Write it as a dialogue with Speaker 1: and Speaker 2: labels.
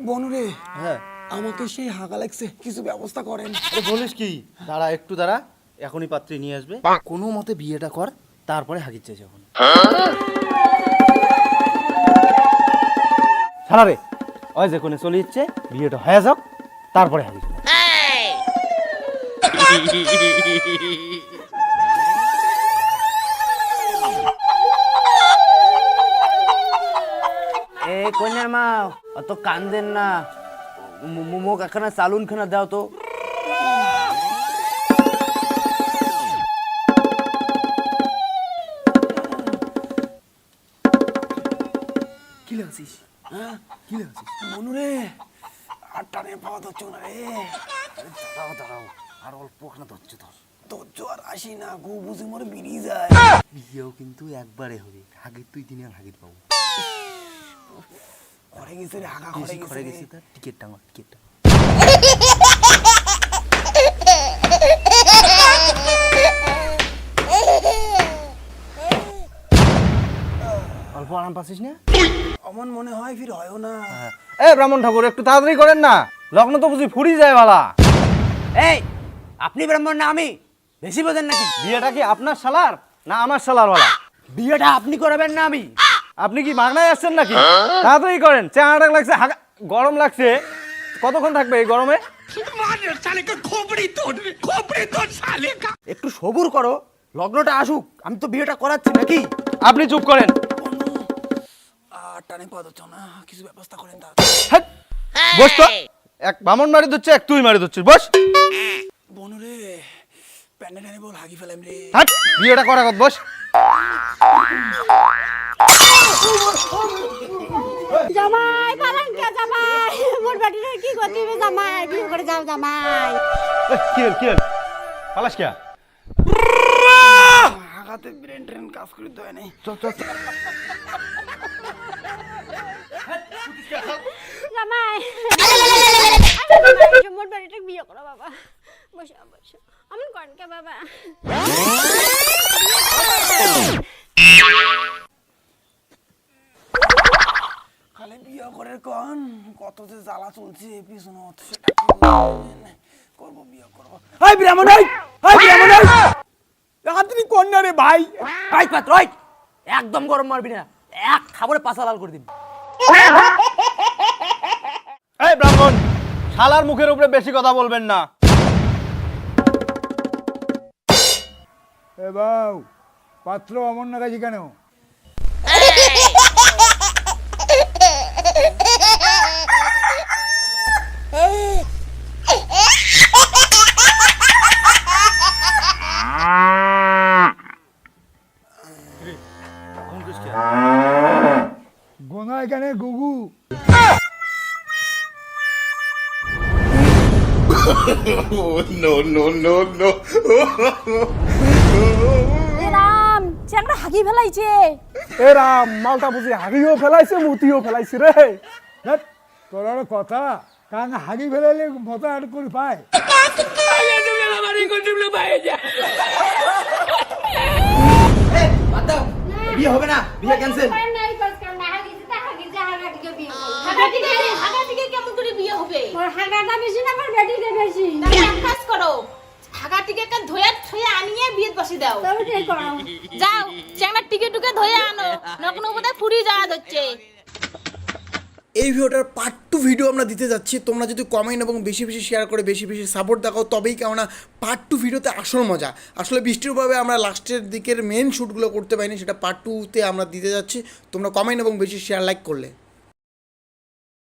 Speaker 1: বনুরে,
Speaker 2: হ্যাঁ
Speaker 1: আমাকে সেই হাগা লাগছে, কিছু ব্যবস্থা করেন।
Speaker 2: আরে বলিস কি, দাঁড়া একটু দাঁড়া, এখনই পাত্রী নিয়ে আসবে, কোনো মতে বিয়েটা কর, তারপরে হাগিচ্ছে যখন। ছাড়া রে, ওই যে কোনে চলে যাচ্ছে, বিয়েটা হয়ে যাক, তারপরে হাগিচ্ছে। এ কন্যার মা, অত কান্দেন না, মুখ একখানা চালুন খানা দাও তো। কি লাগছিস? হ্যাঁ কি লাগছিস?
Speaker 1: বনুরে, আর টানে পাওয়া ধরছো না রে।
Speaker 2: দাঁড়াও দাঁড়াও, আর অল্প খানা ধরছে ধর।
Speaker 1: ধরছো আর আসি না, গু বুঝি মরে বেরিয়ে যায়।
Speaker 2: বিয়েও কিন্তু একবারে হবে, হাগির তুই দিনে আর হাগির পাবো।
Speaker 1: ঘরে গেছে রে, হাগা
Speaker 2: ঘরে
Speaker 1: ঘরে
Speaker 2: গেছে
Speaker 1: গেছে।
Speaker 2: তার টিকিট টাঙা, টিকিটটা। অল্প আরাম পাচ্ছিস না?
Speaker 1: অমন মনে হয় ফির হয়ও না।
Speaker 2: এ ব্রাহ্মণ ঠাকুর, একটু তাড়াতাড়ি করেন না, লগ্ন তো বুঝি ফুরি যায় বালা।
Speaker 3: এই আপনি ব্রাহ্মণ না আমি? বেশি বোঝেন নাকি?
Speaker 2: বিয়েটা কি আপনার শালার না আমার শালার বালা?
Speaker 3: বিয়েটা আপনি করাবেন না আমি?
Speaker 2: আপনি কি মাগনায় আসছেন নাকি? তাড়াতাড়ি করেন, চেহারাটা লাগছে, গরম লাগছে, কতক্ষণ থাকবে এই গরমে?
Speaker 3: একটু সবুর করো, লগ্নটা আসুক, আমি তো বিয়েটা করাচ্ছি নাকি?
Speaker 2: আপনি চুপ করেন।
Speaker 1: বনু, আর টানে পাওয়া ধরছো না, কিছু ব্যবস্থা করেন তার।
Speaker 2: হ্যাট, বস তো। এক বামন মারি দিচ্ছে, এক তুই মারি দিচ্ছিস, বস।
Speaker 1: বনুরে, প্যান্ডে টানে বল হাগি ফেলাম রে।
Speaker 2: হাট, বিয়েটা করা কত, বস।
Speaker 4: জামাই পালান কে জামাই? মোর বেটির কি গতি হবে জামাই? বিয়ে করে যাও জামাই।
Speaker 2: কি হল কি হল, পালাস কে?
Speaker 1: হাগাতে ব্রেন ট্রেন কাজ করে দেয় নাই।
Speaker 2: চল চল চল।
Speaker 4: জামাই মোর বেটির বিয়ে করো বাবা। বসো বসো, আমন কোন কে বাবা?
Speaker 1: খালি বিয়ে করে কন, কত যে জ্বালা চলছে পিছনত, সেটা করবো, বিয়ে করবো। হাই ব্রাহ্মণ, হাই ব্রাহ্মণ, আপনি কন্যা রে ভাই।
Speaker 3: এই পাত্র, এই একদম গরম মারবি না, এক খাবারে পাছা লাল করে দিবি।
Speaker 2: এই ব্রাহ্মণ, শালার মুখের উপরে বেশি কথা বলবেন না।
Speaker 5: এ বাউ, পাত্র অমর নাগাজি কেন? গোনা এখানে গুগু।
Speaker 4: রাম চ্যাংড়া হাগি ফেলাইছে।
Speaker 5: এ রাম, মালটা বুঝি হাগিও ফেলাইছে, মুতিও ফেলাইছে রে। ধ্যাৎ, তোর আর কথা, কারণ হাগি ফেলাইলে মতো আর করে পায়।
Speaker 3: বিয়ে হবে না, বিয়ে ক্যান্সেল।
Speaker 4: হাগাটা বেশি না আমার বেটিকে বেশি?
Speaker 6: এক কাজ করো, হাগাটিকে ধোয়া থুয়ে আনিয়ে বিয়ে বসে দাও।
Speaker 4: তবে ঠিক করো।
Speaker 6: যাও, চ্যাংড়া টিকে টুকে ধুয়ে আনো, নকন বোধহয় ফুরি যাওয়া হচ্ছে।
Speaker 1: এই ভিডিওটার পার্ট 2 ভিডিও আমরা দিতে যাচ্ছি। তোমরা যদি কমেন্ট এবং বেশি বেশি শেয়ার করে বেশি বেশি সাপোর্ট দেখাও, তবেই কেননা পার্ট 2 ভিডিওতে আসল মজা। আসলে বৃষ্টির ভাবে আমরা লাস্টের দিকের মেন শ্যুটগুলো করতে পারিনি, সেটা পার্ট 2তে আমরা দিতে যাচ্ছি। তোমরা কমেন্ট এবং বেশি শেয়ার লাইক করলে